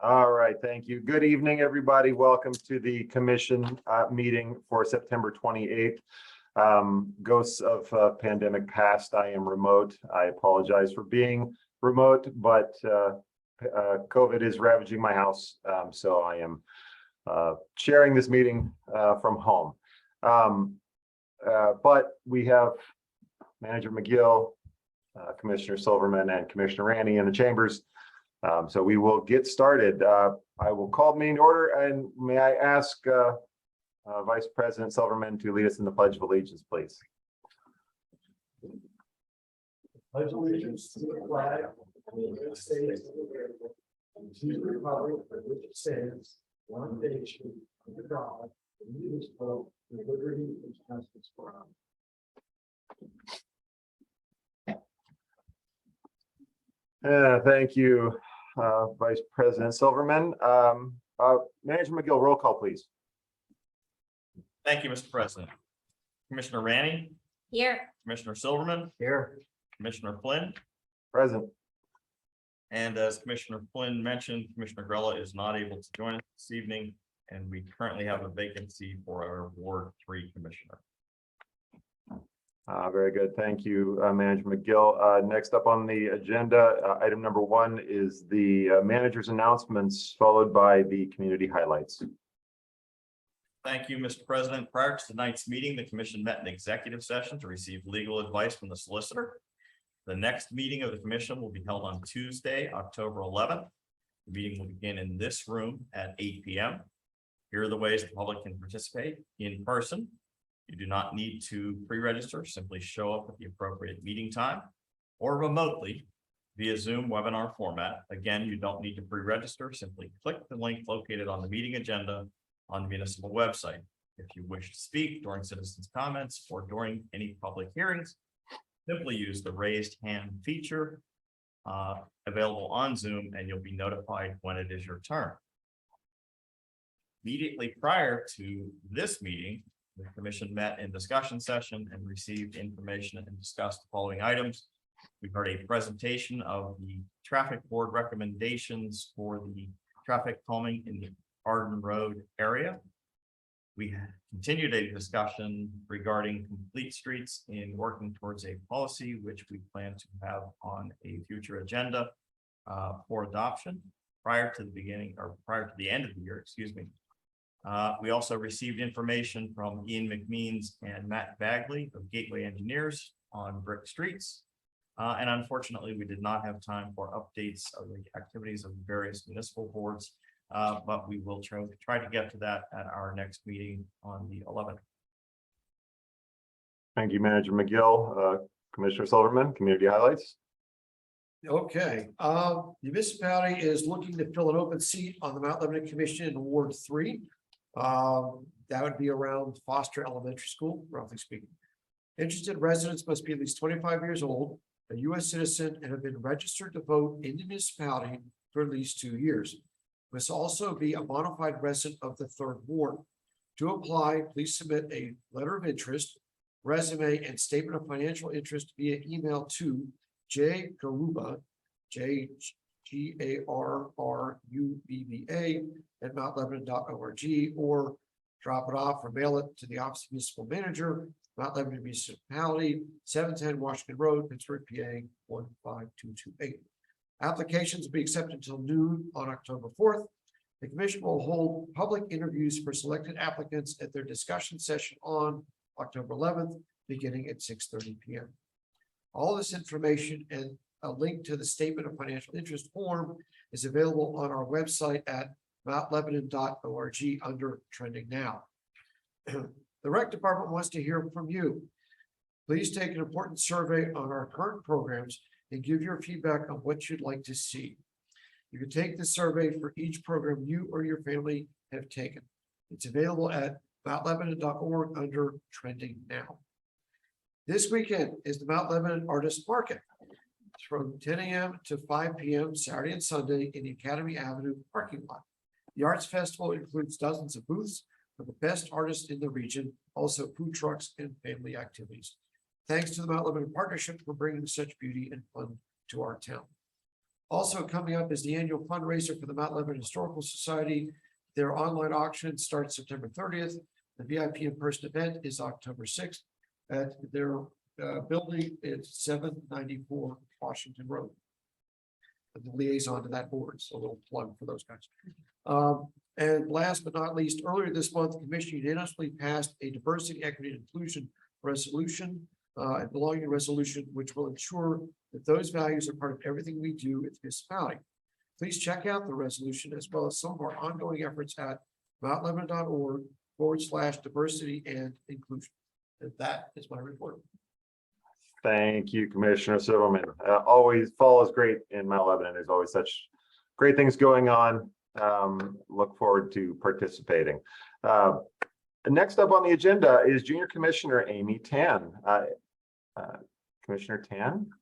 All right, thank you. Good evening, everybody. Welcome to the commission meeting for September 28th. Ghosts of pandemic past. I am remote. I apologize for being remote, but COVID is ravaging my house, so I am sharing this meeting from home. But we have Manager McGill, Commissioner Silverman, and Commissioner Ranney in the chambers. So we will get started. I will call the meeting to order, and may I ask Vice President Silverman to lead us in the Pledge of Allegiance, please. Pledge allegiance to the flag of the United States of America and to the republic for which it stands, one nation, under God, indivisible, with liberty and justice for all. Thank you, Vice President Silverman. Manager McGill, roll call, please. Thank you, Mr. President. Commissioner Ranney, Here. Commissioner Silverman, Here. Commissioner Flynn, Present. and as Commissioner Flynn mentioned, Commissioner Grella is not able to join us this evening, and we currently have a vacancy for our Ward 3 Commissioner. Very good. Thank you, Manager McGill. Next up on the agenda, item number 1 is the manager's announcements, followed by the community highlights. Thank you, Mr. President. Prior to tonight's meeting, the commission met in executive session to receive legal advice from the solicitor. The next meeting of the commission will be held on Tuesday, October 11th. The meeting will begin in this room at 8 p.m. Here are the ways the public can participate: in person. You do not need to pre-register, simply show up at the appropriate meeting time, or remotely via Zoom webinar format. Again, you don't need to pre-register, simply click the link located on the meeting agenda on the municipal website. If you wish to speak during citizens' comments or during any public hearings, simply use the raised hand feature available on Zoom, and you'll be notified when it is your turn. Immediately prior to this meeting, the commission met in discussion session and received information and discussed the following items. We heard a presentation of the traffic board recommendations for the traffic calming in the Arden Road area. We continued a discussion regarding complete streets in working towards a policy, which we plan to have on a future agenda for adoption prior to the end of the year, excuse me. We also received information from Ian McMeans and Matt Bagley of Gateway Engineers on brick streets. And unfortunately, we did not have time for updates of the activities of various municipal boards, but we will try to get to that at our next meeting on the 11th. Thank you, Manager McGill. Commissioner Silverman, community highlights. Okay, the municipality is looking to fill an open seat on the Mount Lebanon Commission in Ward 3. That would be around Foster Elementary School, roughly speaking. Interested residents must be at least 25 years old, a U.S. citizen, and have been registered to vote in the municipality for at least 2 years. Must also be a bona fide resident of the 3rd Ward. To apply, please submit a letter of interest, resume, and statement of financial interest via email to jgaruba, GARRUBBA at mountlebanon.org, or drop it off or mail it to the Office of Municipal Manager, Mount Lebanon Municipality, 710 Washington Road, Pittsburgh, PA 15228. Applications will be accepted until noon on October 4th. The commission will hold public interviews for selected applicants at their discussion session on October 11th, beginning at 6:30 p.m. All this information and a link to the statement of financial interest form is available on our website at mountlebanon.org under Trending Now. The rec department wants to hear from you. Please take an important survey on our current programs and give your feedback on what you'd like to see. You can take the survey for each program you or your family have taken. It's available at mountlebanon.org under Trending Now. This weekend is the Mount Lebanon Artist Market. It's from 10 a.m. to 5 p.m. Saturday and Sunday in the Academy Avenue parking lot. The Arts Festival includes dozens of booths for the best artists in the region, also food trucks and family activities. Thanks to the Mount Lebanon Partnership for bringing such beauty and fun to our town. Also coming up is the annual fundraiser for the Mount Lebanon Historical Society. Their online auction starts September 30th. The VIP in-person event is October 6th at their building. It's 794 Washington Road. The liaison to that board, so a little plug for those guys. And last but not least, earlier this month, the commission unanimously passed a diversity, equity, and inclusion resolution, and belonging resolution, which will ensure that those values are part of everything we do at the municipality. Please check out the resolution as well as some of our ongoing efforts at mountlebanon.org/diversity and inclusion. And that is my report. Thank you, Commissioner Sivelman. Always fall is great in Mount Lebanon. There's always such great things going on. Look forward to participating. Next up on the agenda is Junior Commissioner Amy Tan. Commissioner Tan.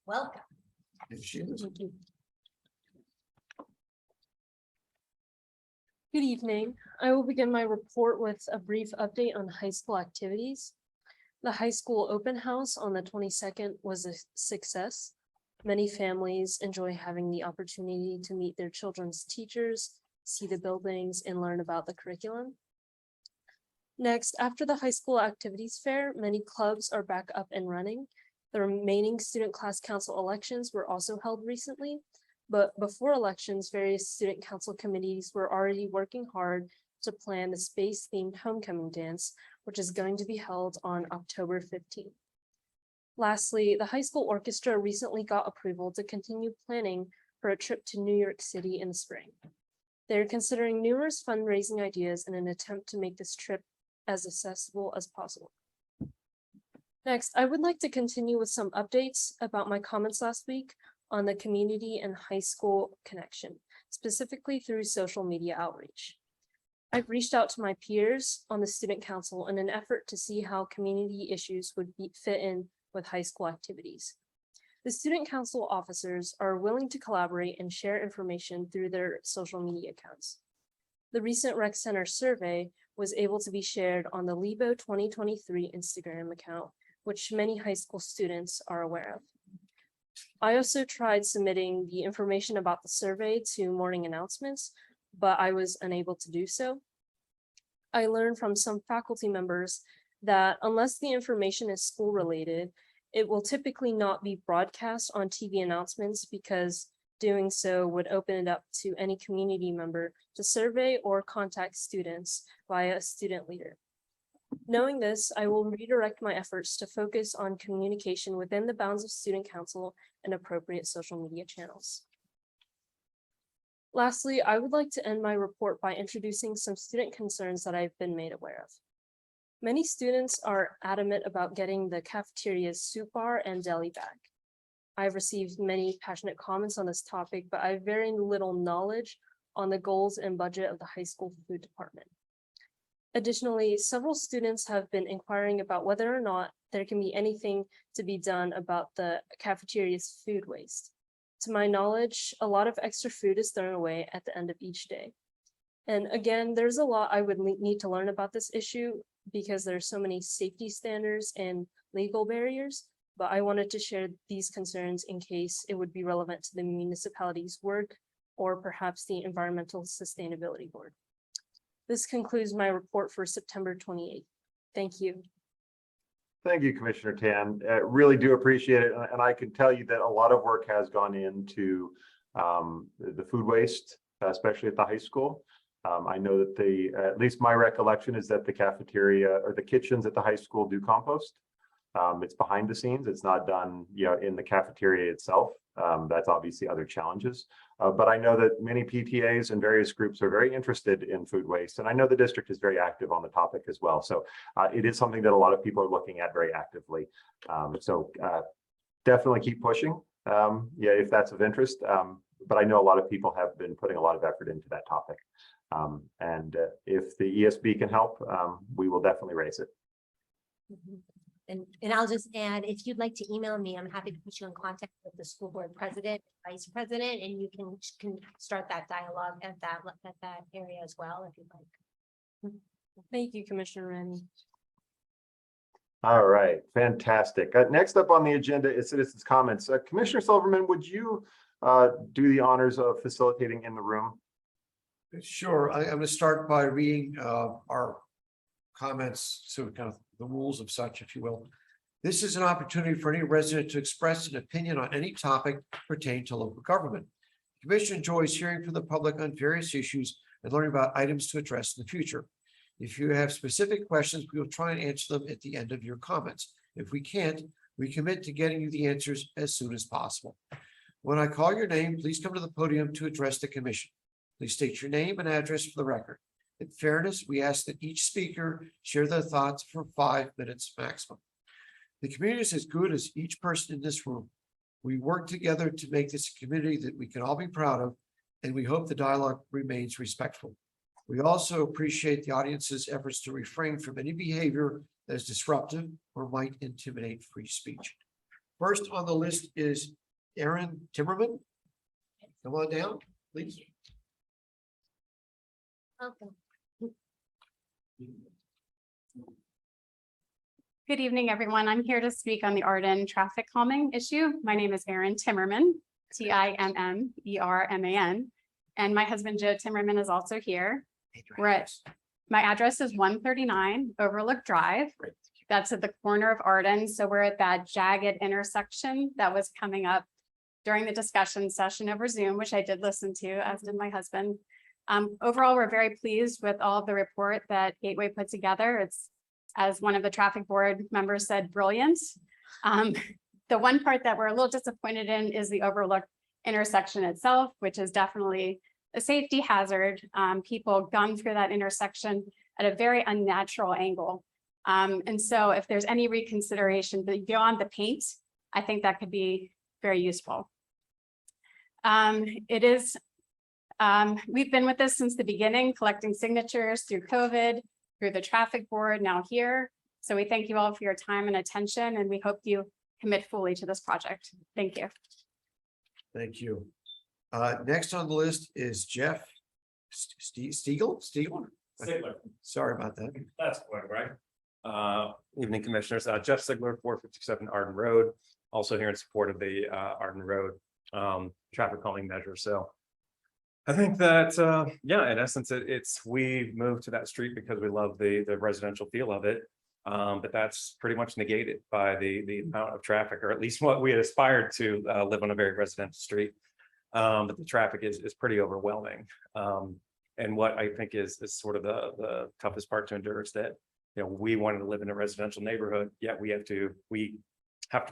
Welcome. And she is- Good evening. I will begin my report with a brief update on high school activities. The high school open house on the 22nd was a success. Many families enjoy having the opportunity to meet their children's teachers, see the buildings, and learn about the curriculum. Next, after the high school activities fair, many clubs are back up and running. The remaining student class council elections were also held recently, but before elections, various student council committees were already working hard to plan the space-themed homecoming dance, which is going to be held on October 15th. Lastly, the high school orchestra recently got approval to continue planning for a trip to New York City in the spring. They're considering numerous fundraising ideas in an attempt to make this trip as accessible as possible. Next, I would like to continue with some updates about my comments last week on the community and high school connection, specifically through social media outreach. I've reached out to my peers on the student council in an effort to see how community issues would fit in with high school activities. The student council officers are willing to collaborate and share information through their social media accounts. The recent rec center survey was able to be shared on the Lebo 2023 Instagram account, which many high school students are aware of. I also tried submitting the information about the survey to morning announcements, but I was unable to do so. I learned from some faculty members that unless the information is school related, it will typically not be broadcast on TV announcements because doing so would open it up to any community member to survey or contact students via a student leader. Knowing this, I will redirect my efforts to focus on communication within the bounds of student council and appropriate social media channels. Lastly, I would like to end my report by introducing some student concerns that I've been made aware of. Many students are adamant about getting the cafeteria's soup bar and deli back. I've received many passionate comments on this topic, but I have very little knowledge on the goals and budget of the high school food department. Additionally, several students have been inquiring about whether or not there can be anything to be done about the cafeteria's food waste. To my knowledge, a lot of extra food is thrown away at the end of each day. And again, there's a lot I would need to learn about this issue because there's so many safety standards and legal barriers, but I wanted to share these concerns in case it would be relevant to the municipality's work or perhaps the Environmental Sustainability Board. This concludes my report for September 28th. Thank you. Thank you, Commissioner Tan. Really do appreciate it. And I can tell you that a lot of work has gone into the food waste, especially at the high school. I know that at least my recollection is that the cafeteria or the kitchens at the high school do compost. It's behind the scenes. It's not done, in the cafeteria itself. That's obviously other challenges. But I know that many PTAs and various groups are very interested in food waste. And I know the district is very active on the topic as well. So it is something that a lot of people are looking at very actively. Definitely keep pushing, if that's of interest. But I know a lot of people have been putting a lot of effort into that topic. If the ESB can help, we will definitely raise it. And I'll just add, if you'd like to email me, I'm happy to put you in contact with the school board president, vice president, and you can start that dialogue at that area as well, if you'd like. Thank you, Commissioner Rennie. All right, fantastic. Next up on the agenda is citizens' comments. Commissioner Silverman, would you do the honors of facilitating in the room? Sure, I'm gonna start by reading our comments, so kind of the rules of such, if you will. This is an opportunity for any resident to express an opinion on any topic pertaining to local government. The Commission enjoys hearing from the public on various issues and learning about items to address in the future. If you have specific questions, we will try and answer them at the end of your comments. If we can't, we commit to getting you the answers as soon as possible. When I call your name, please come to the podium to address the commission. Please state your name and address for the record. In fairness, we ask that each speaker share their thoughts for 5 minutes maximum. The community is as good as each person in this room. We work together to make this a community that we can all be proud of, and we hope the dialogue remains respectful. We also appreciate the audience's efforts to refrain from any behavior that is disruptive or might intimidate free speech. First on the list is Aaron Timmerman. Come on down, please. Welcome. Good evening, everyone. I'm here to speak on the Arden traffic calming issue. My name is Erin Timmerman, Timmerman, and my husband Joe Timmerman is also here. My address is 139 Overlook Drive. That's at the corner of Arden. So we're at that jagged intersection that was coming up during the discussion session over Zoom, which I did listen to, as did my husband. Overall, we're very pleased with all of the report that Gateway put together. It's, as one of the traffic board members said, brilliant. The one part that we're a little disappointed in is the Overlook intersection itself, which is definitely a safety hazard. People gun through that intersection at a very unnatural angle. And so if there's any reconsideration beyond the paint, I think that could be very useful. We've been with this since the beginning, collecting signatures through COVID, through the traffic board, now here. So we thank you all for your time and attention, and we hope you commit fully to this project. Thank you. Thank you. Next on the list is Jeff Stiegler. Sorry about that. That's quite right. Evening Commissioners, Jeff Sigler, 457 Arden Road, also here in support of the Arden Road traffic calming measure. So I think that, yeah, in essence, we moved to that street because we love the residential feel of it. But that's pretty much negated by the amount of traffic, or at least what we had aspired to live on a very residential street. But the traffic is pretty overwhelming. And what I think is sort of the toughest part to endure is that, we wanted to live in a residential neighborhood, yet we have to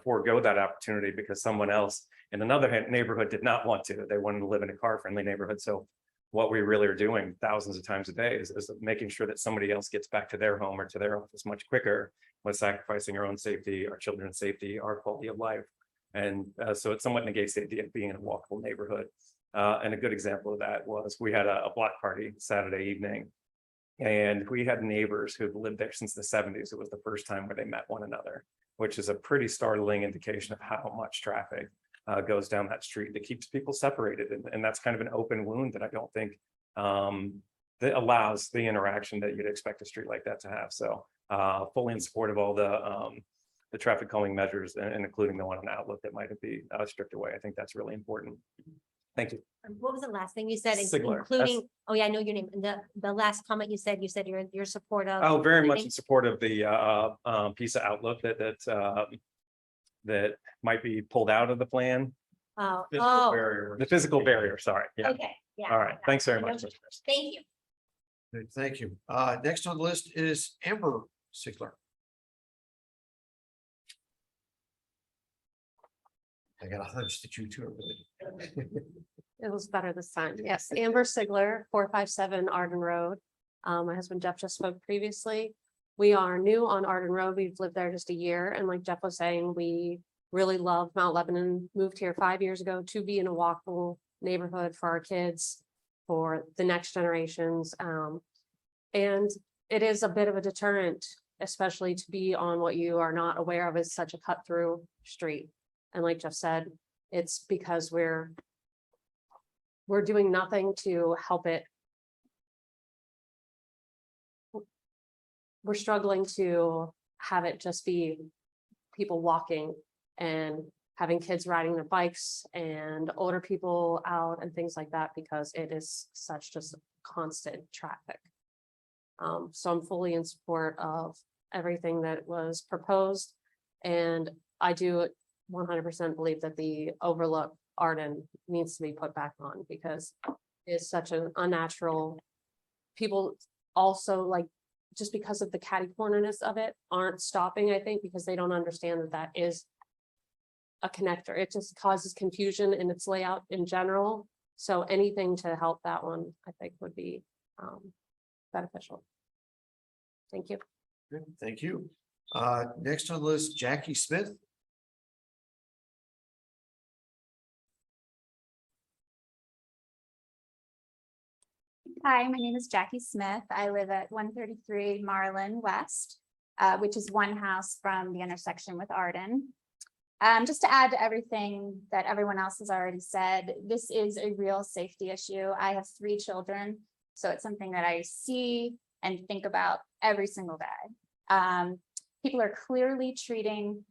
forego that opportunity because someone else in another neighborhood did not want to. They wanted to live in a car-friendly neighborhood. So what we really are doing thousands of times a day is making sure that somebody else gets back to their home or to their office much quicker, with sacrificing our own safety, our children's safety, our quality of life. And so it somewhat negates the idea of being in a walkable neighborhood. And a good example of that was we had a block party Saturday evening. And we had neighbors who've lived there since the 70s. It was the first time where they met one another, which is a pretty startling indication of how much traffic goes down that street that keeps people separated. And that's kind of an open wound that I don't think that allows the interaction that you'd expect a street like that to have. So fully in support of all the traffic calming measures, and including the one on Outlook that might be stripped away. I think that's really important. Thank you. What was the last thing you said, Sigler. including, oh yeah, I know your name, and the last comment you said you're support of. Oh, very much living- in support of the piece of Outlook that might be pulled out of the plan. Oh, The physical barrier, sorry. Yeah. okay, yeah. All right. Thanks very I know much. what- Thank you. Good, thank you. Next on the list is Amber Sigler. I got a hunch that you two are related. It was better this time. Yes, Amber Sigler, 457 Arden Road. My husband Jeff just spoke previously. We are new on Arden Road. We've lived there just a year. And like Jeff was saying, we really love Mount Lebanon, moved here 5 years ago to be in a walkable neighborhood for our kids, for the next generations. And it is a bit of a deterrent, especially to be on what you are not aware of as such a cut through street. And like Jeff said, it's because we're doing nothing to help it. We're struggling to have it just be people walking and having kids riding their bikes and older people out and things like that, because it is such just constant traffic. So I'm fully in support of everything that was proposed. And I do 100% believe that the overlook Arden needs to be put back on, because it's such an unnatural. People also, like, just because of the catty cornerness of it, aren't stopping, I think, because they don't understand that that is a connector. It just causes confusion in its layout in general. So anything to help that one, I think, would be beneficial. Thank you. Good, thank you. Next on the list, Jackie Smith. Hi, my name is Jackie Smith. I live at 133 Marlin West, which is one house from the intersection with Arden. Just to add to everything that everyone else has already said, this is a real safety issue. I have 3 children, so it's something that I see and think about every single day. People are clearly treating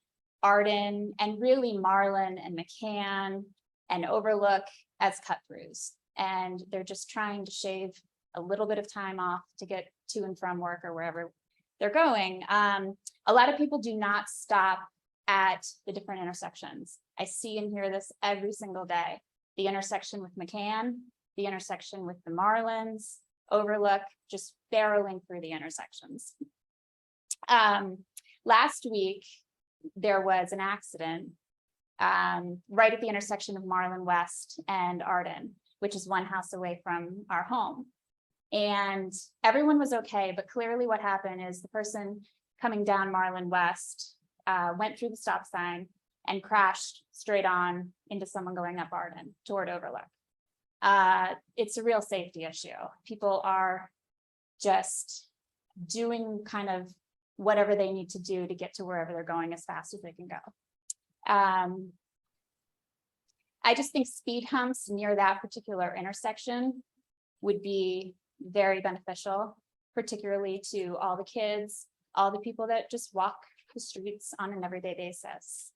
Arden and really Marlin and McCann and Overlook as cut-throughs. And they're just trying to shave a little bit of time off to get to and from work or wherever they're going. A lot of people do not stop at the different intersections. I see and hear this every single day. The intersection with McCann, the intersection with the Marlins, Overlook, just barreling through the intersections. Last week, there was an accident right at the intersection of Marlin West and Arden, which is one house away from our home. And everyone was okay, but clearly what happened is the person coming down Marlin West went through the stop sign and crashed straight on into someone going up Arden toward Overlook. It's a real safety issue. People are just doing kind of whatever they need to do to get to wherever they're going as fast as they can go. I just think speed humps near that particular intersection would be very beneficial, particularly to all the kids, all the people that just walk the streets on an everyday basis.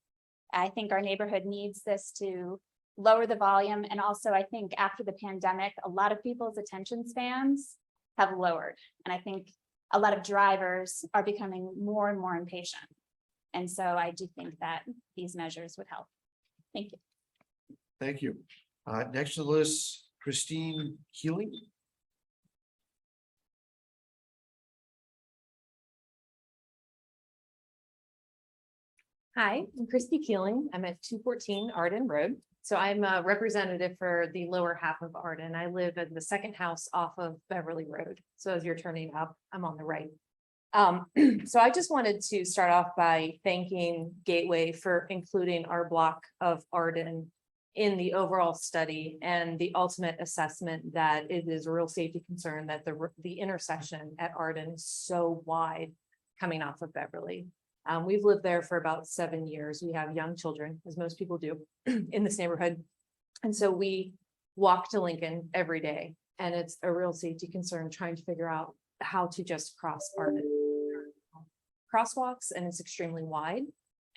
I think our neighborhood needs this to lower the volume. And also, I think after the pandemic, a lot of people's attention spans have lowered. And I think a lot of drivers are becoming more and more impatient. And so I do think that these measures would help. Thank you. Thank you. Next on the list, Christine Keeling. Hi, I'm Christy Keeling. I'm at 214 Arden Road. So I'm a representative for the lower half of Arden. I live in the second house off of Beverly Road. So as you're turning up, I'm on the right. So I just wanted to start off by thanking Gateway for including our block of Arden in the overall study and the ultimate assessment that it is a real safety concern that the intersection at Arden is so wide coming off of Beverly. We've lived there for about 7 years. We have young children, as most people do in this neighborhood. And so we walk to Lincoln every day, and it's a real safety concern trying to figure out how to just cross Arden. Crosswalks, and it's extremely wide.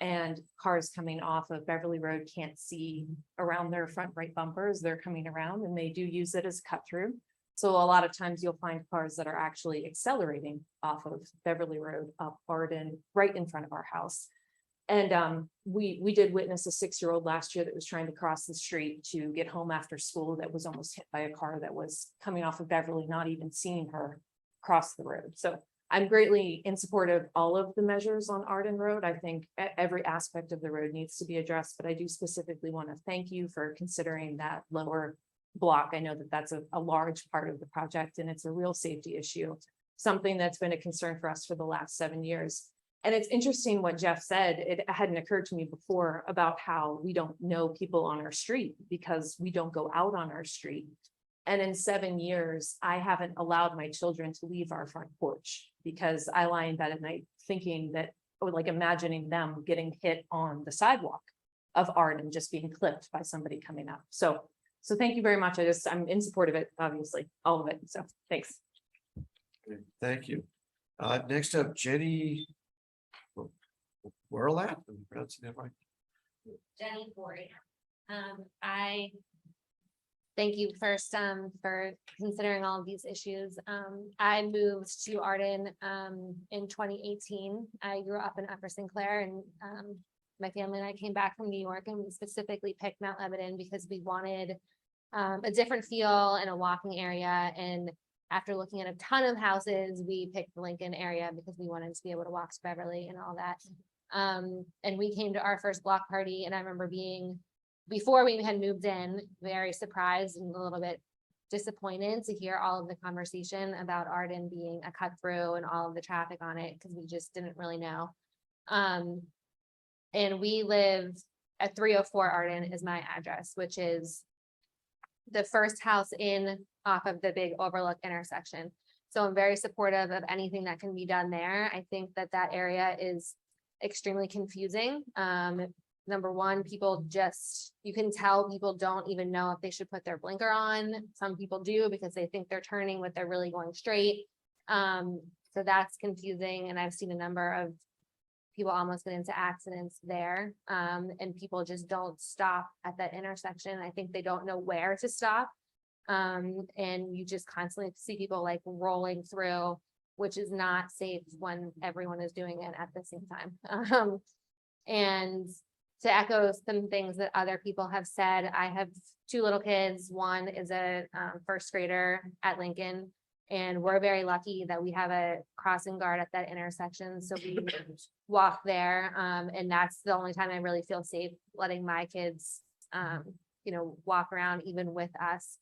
And cars coming off of Beverly Road can't see around their front right bumpers. They're coming around, and they do use it as cut through. So a lot of times you'll find cars that are actually accelerating off of Beverly Road up Arden right in front of our house. And we did witness a 6-year-old last year that was trying to cross the street to get home after school that was almost hit by a car that was coming off of Beverly, not even seeing her cross the road. So I'm greatly in support of all of the measures on Arden Road. I think every aspect of the road needs to be addressed, but I do specifically want to thank you for considering that lower block. I know that that's a large part of the project, and it's a real safety issue, something that's been a concern for us for the last 7 years. And it's interesting what Jeff said. It hadn't occurred to me before about how we don't know people on our street because we don't go out on our street. And in 7 years, I haven't allowed my children to leave our front porch because I lie in bed at night thinking that, or like imagining them getting hit on the sidewalk of Arden, just being clipped by somebody coming up. So thank you very much. I'm in support of it, obviously, all of it. So thanks. Thank you. Next up, Jenny Werlat, am I pronouncing that right? Jenny Ford. I thank you first, for considering all of these issues. I moved to Arden, in 2018. I grew up in Upper Sinclair and, my family and I came back from New York and we specifically picked Mount Lebanon because we wanted, a different feel and a walking area. And after looking at a ton of houses, we picked the Lincoln area because we wanted to be able to walk to Beverly and all that. And we came to our first block party and I remember being, before we had moved in, very surprised and a little bit disappointed to hear all of the conversation about Arden being a cut through and all of the traffic on it, because we just didn't really know. And we live at 304 Arden is my address, which is the first house in off of the big overlook intersection. So I'm very supportive of anything that can be done there. I think that that area is extremely confusing. Number one, people just, you can tell people don't even know if they should put their blinker on. Some people do because they think they're turning, but they're really going straight. So that's confusing. And I've seen a number of people almost get into accidents there. And people just don't stop at that intersection. I think they don't know where to stop. And you just constantly see people like rolling through, which is not safe when everyone is doing it at the same time. And to echo some things that other people have said, I have two little kids. One is a first grader at Lincoln, and we're very lucky that we have a crossing guard at that intersection. So we walk there, and that's the only time I really feel safe letting my kids, walk around even with us.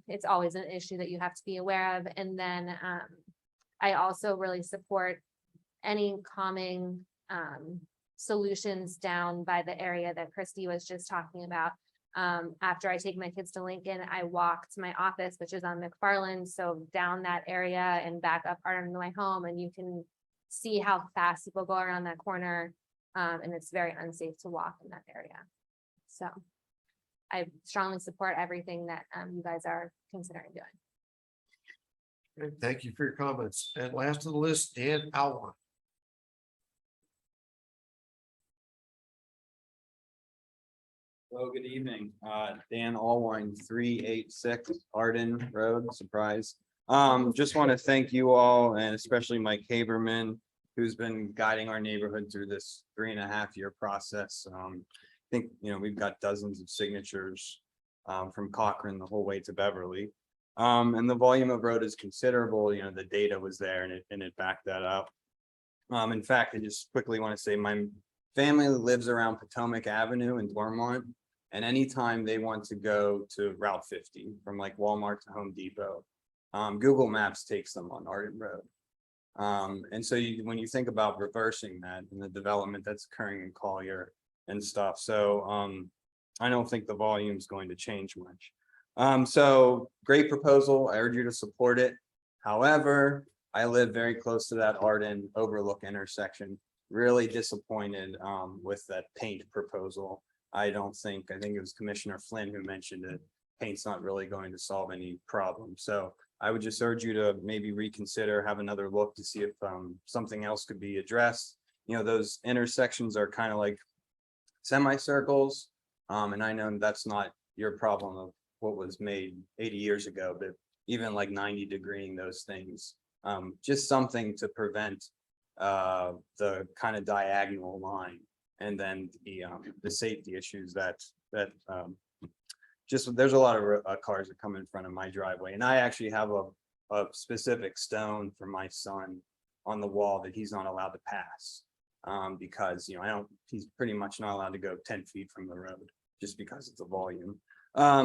It's always an issue that you have to be aware of. And then I also really support any calming solutions down by the area that Christy was just talking about. After I take my kids to Lincoln, I walk to my office, which is on McFarland. So down that area and back up Arden to my home, and you can see how fast people go around that corner. And it's very unsafe to walk in that area. So I strongly support everything that you guys are considering doing. Okay, thank you for your comments. And last on the list, Dan Alwan. Hello, good evening. Dan Allwine, 386 Arden Road, surprise. Just want to thank you all and especially Mike Haberman, who's been guiding our neighborhood through this 3.5-year process. I think, we've got dozens of signatures from Cochrane the whole way to Beverly. And the volume of road is considerable. The data was there and it backed that up. In fact, I just quickly want to say my family lives around Potomac Avenue in Dormont. And anytime they want to go to Route 50 from like Walmart to Home Depot, Google Maps takes them on Arden Road. And so when you think about reversing that and the development that's occurring in Collier and stuff, so I don't think the volume is going to change much. So great proposal. I urge you to support it. However, I live very close to that Arden Overlook intersection. Really disappointed with that paint proposal. I think it was Commissioner Flynn who mentioned it. Paint's not really going to solve any problem. So I would just urge you to maybe reconsider, have another look to see if something else could be addressed. Those intersections are kind of like semicircles. And I know that's not your problem of what was made 80 years ago, but even like 90-degreeing those things, just something to prevent the kind of diagonal line. And then the safety issues that just there's a lot of cars that come in front of my driveway, and I actually have a specific stone for my son on the wall that he's not allowed to pass because he's pretty much not allowed to go 10 feet from the road just because of the volume.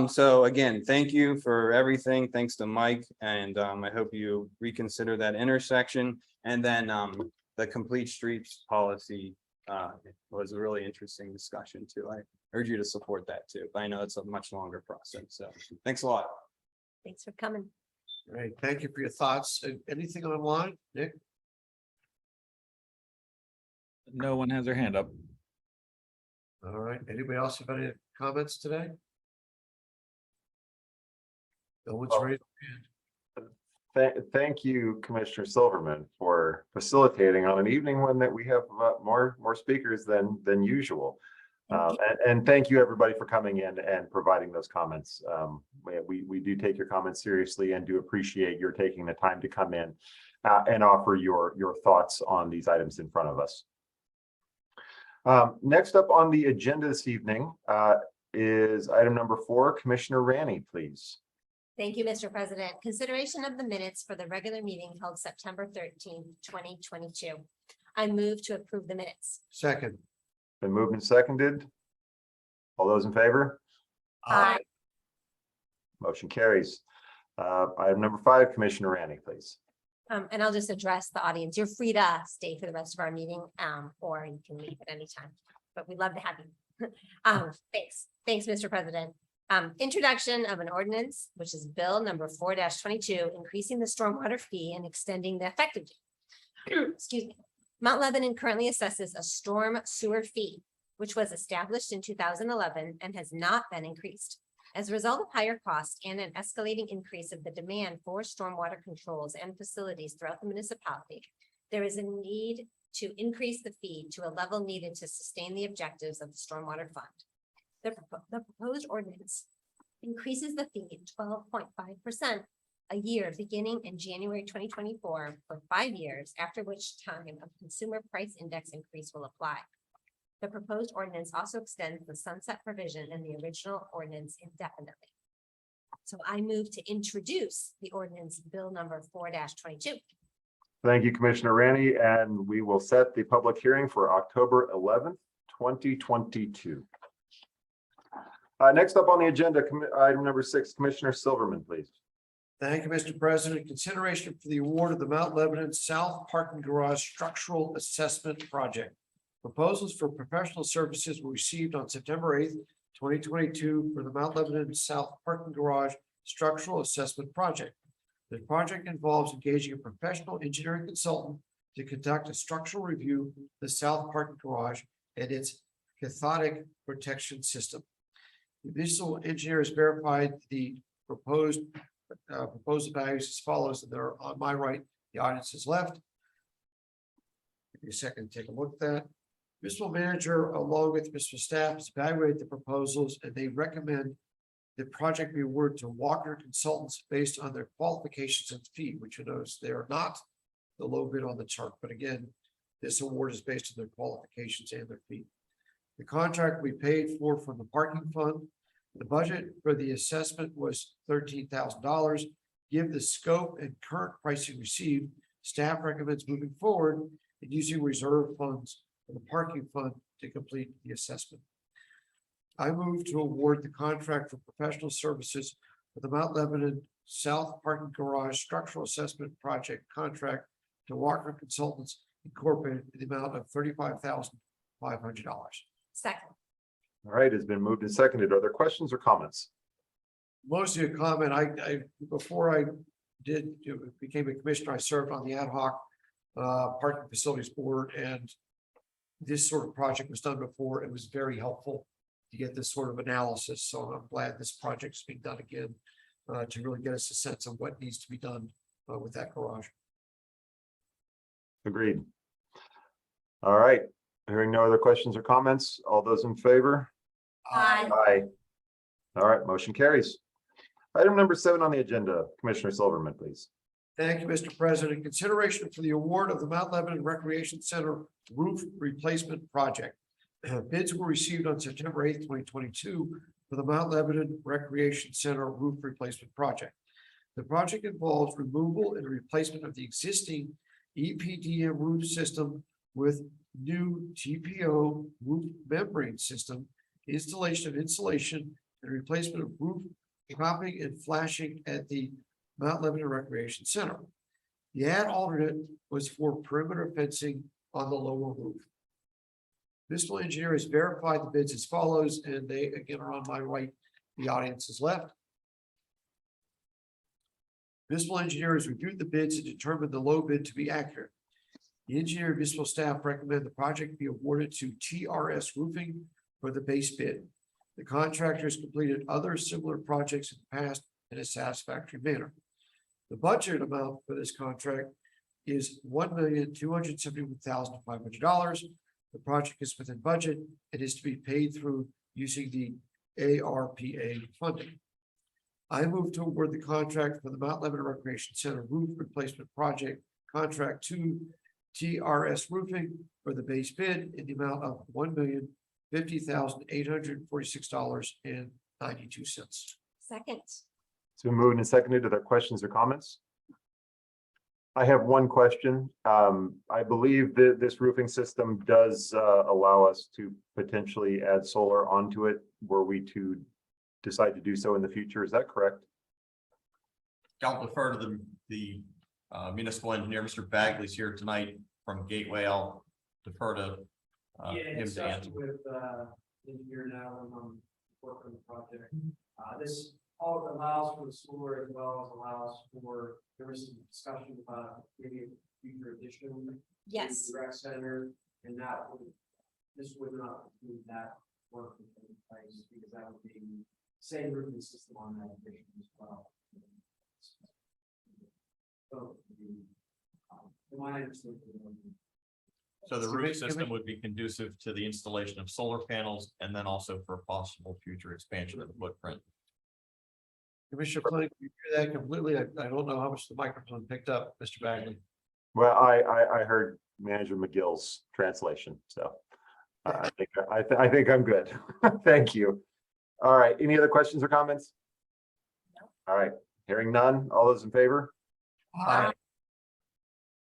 So again, thank you for everything. Thanks to Mike, and I hope you reconsider that intersection. And then the complete streets policy was a really interesting discussion too. I urge you to support that too. But I know it's a much longer process. So thanks a lot. Thanks for coming. All right, thank you for your thoughts. Anything online, Nick? No one has their hand up. All right, anybody else have any comments today? No one's raised. Thank you, Commissioner Silverman, for facilitating on an evening when that we have more speakers than usual. And thank you, everybody, for coming in and providing those comments. We do take your comments seriously and do appreciate your taking the time to come in and offer your thoughts on these items in front of us. Next up on the agenda this evening is item number 4. Commissioner Ranney, please. Thank you, Mr. President. Consideration of the minutes for the regular meeting held September 13th, 2022. I move to approve the minutes. Second. Been moved and seconded. All those in favor? Aye. Motion carries. Item number 5, Commissioner Ranney, please. And I'll just address the audience. You're free to stay for the rest of our meeting, or you can leave at any time, but we'd love to have you. Thanks, Mr. President. Introduction of an ordinance, which is bill number 4-22, increasing the stormwater fee and extending the effective date. Excuse me. Mount Lebanon currently assesses a storm sewer fee, which was established in 2011 and has not been increased. As a result of higher costs and an escalating increase of the demand for stormwater controls and facilities throughout the municipality, there is a need to increase the fee to a level needed to sustain the objectives of the Stormwater Fund. The proposed ordinance increases the fee 12.5% a year beginning in January 2024 for 5 years, after which time a consumer price index increase will apply. The proposed ordinance also extends the sunset provision in the original ordinance indefinitely. So I move to introduce the ordinance bill number 4-22. Thank you, Commissioner Ranney, and we will set the public hearing for October 11th, 2022. Next up on the agenda, item number 6, Commissioner Silverman, please. Thank you, Mr. President. Consideration for the award of the Mount Lebanon South Parking Garage Structural Assessment Project. Proposals for professional services were received on September 8th, 2022 for the Mount Lebanon South Parking Garage Structural Assessment Project. The project involves engaging a professional engineering consultant to conduct a structural review of the South Parking Garage and its cathodic protection system. The visual engineer has verified the proposed values as follows, and they're on my right, the audience's left. Give me a second to take a look at that. Municipal manager, along with municipal staff, has evaluated the proposals, and they recommend the project be awarded to Walker Consultants based on their qualifications and fee, which you notice they are not the low bid on the chart. But again, this award is based on their qualifications and their fee. The contract we paid for from the parking fund. The budget for the assessment was $13,000. Given the scope and current pricing received, staff recommends moving forward and using reserve funds for the parking fund to complete the assessment. I move to award the contract for professional services for the Mount Lebanon South Parking Garage Structural Assessment Project contract to Walker Consultants Incorporated in the amount of $35,500. Second. All right, it's been moved and seconded. Are there questions or comments? Mostly a comment. I before I became a commissioner, I served on the ad hoc parking facilities board, and this sort of project was done before. It was very helpful to get this sort of analysis. So I'm glad this project is being done again to really get us a sense of what needs to be done with that garage. Agreed. All right, hearing no other questions or comments, all those in favor? Aye. Aye. All right, motion carries. Item number 7 on the agenda, Commissioner Silverman, please. Thank you, Mr. President. Consideration for the award of the Mount Lebanon Recreation Center roof replacement project. Bids were received on September 8th, 2022 for the Mount Lebanon Recreation Center roof replacement project. The project involves removal and replacement of the existing EPDM roof system with new TPO roof membrane system, installation of insulation, and replacement of roof propping and flashing at the Mount Lebanon Recreation Center. The ad alternate was for perimeter fencing on the lower roof. Municipal engineer has verified the bids as follows, and they again are on my right, the audience is left. Municipal engineer has reviewed the bids and determined the low bid to be accurate. The engineer and municipal staff recommend the project be awarded to TRS Roofing for the base bid. The contractor has completed other similar projects in the past in a satisfactory manner. The budget amount for this contract is $1,271,500. The project is within budget. It is to be paid through using the ARPA funding. I move to award the contract for the Mount Lebanon Recreation Center roof replacement project contract to TRS Roofing for the base bid in the amount of $1,050,846.92. Second. It's been moved and seconded. Are there questions or comments? I have one question. I believe that this roofing system does allow us to potentially add solar onto it were we to decide to do so in the future. Is that correct? I'll defer to the municipal engineer, Mr. Bagley's here tonight from Gateway. I'll defer to him to answer. With engineer now work on the project. This all allows for the solar as well as allows for, there was some discussion about maybe a future addition. Yes. to the Rec center, and that would, this would not include that work in place because that would be same roofing system on that addition as well. So my understanding. So the roof system would be conducive to the installation of solar panels and then also for a possible future expansion of the footprint. Commissioner Flynn, you hear that completely? I don't know how much the microphone picked up, Mr. Bagley. Well, I heard Manager McGill's translation, so I think I'm good. Thank you. All right, any other questions or comments? All right, hearing none. All those in favor? Aye.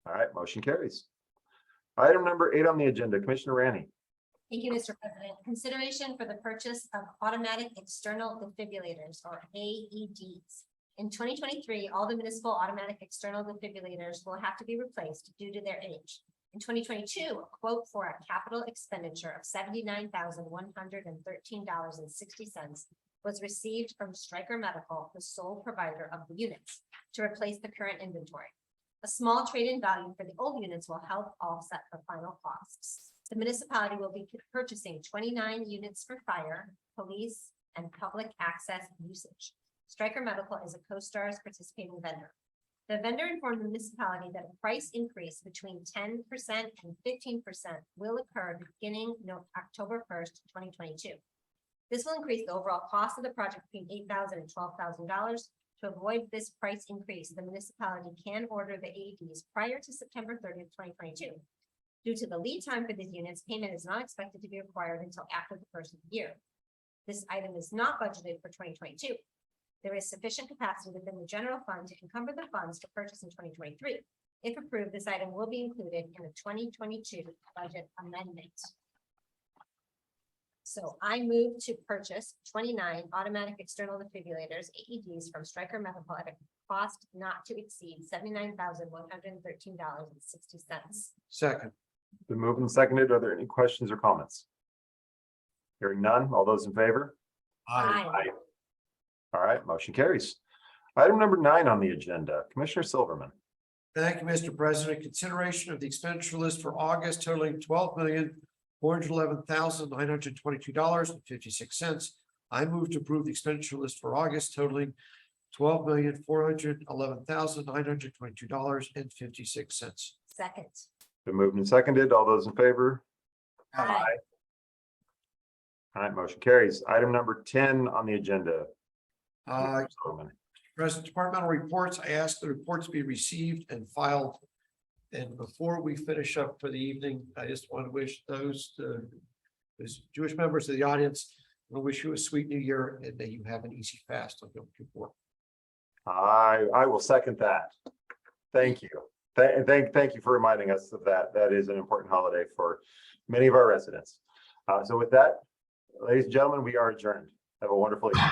All right, motion carries. Item number 8 on the agenda, Commissioner Rani. Thank you, Mr. President. Consideration for the purchase of automatic external defibrillators or AEDs. In 2023, all the municipal automatic external defibrillators will have to be replaced due to their age. In 2022, a quote for a capital expenditure of $79,113.60 was received from Stryker Medical, the sole provider of the units, to replace the current inventory. A small trade-in value for the old units will help offset the final costs. The municipality will be purchasing 29 units for fire, police, and public access usage. Stryker Medical is a CoStar's participating vendor. The vendor informed the municipality that a price increase between 10% and 15% will occur beginning October 1st, 2022. This will increase the overall cost of the project between $8,000 and $12,000. To avoid this price increase, the municipality can order the AEDs prior to September 30th, 2022. Due to the lead time for these units, payment is not expected to be required until after the first of the year. This item is not budgeted for 2022. There is sufficient capacity within the general fund to encumber the funds to purchase in 2023. If approved, this item will be included in the 2022 budget amendment. So I move to purchase 29 automatic external defibrillators, AEDs from Stryker Medical at a cost not to exceed $79,113.60. Second. Been moved and seconded. Are there any questions or comments? Hearing none. All those in favor? Aye. All right, motion carries. Item number 9 on the agenda, Commissioner Silverman. Thank you, Mr. President. Consideration of the expenditure list for August totaling $12,411,922.56. I move to approve the expenditure list for August totaling $12,411,922.56. Second. Been moved and seconded. All those in favor? Aye. All right, motion carries. Item number 10 on the agenda. Silverman. President, departmental reports, I ask the reports be received and filed. And before we finish up for the evening, I just want to wish those Jewish members of the audience, I wish you a sweet new year and that you have an easy fast on Yom Kippur. I will second that. Thank you. Thank you for reminding us of that. That is an important holiday for many of our residents. So with that, ladies and gentlemen, we are adjourned. Have a wonderful evening.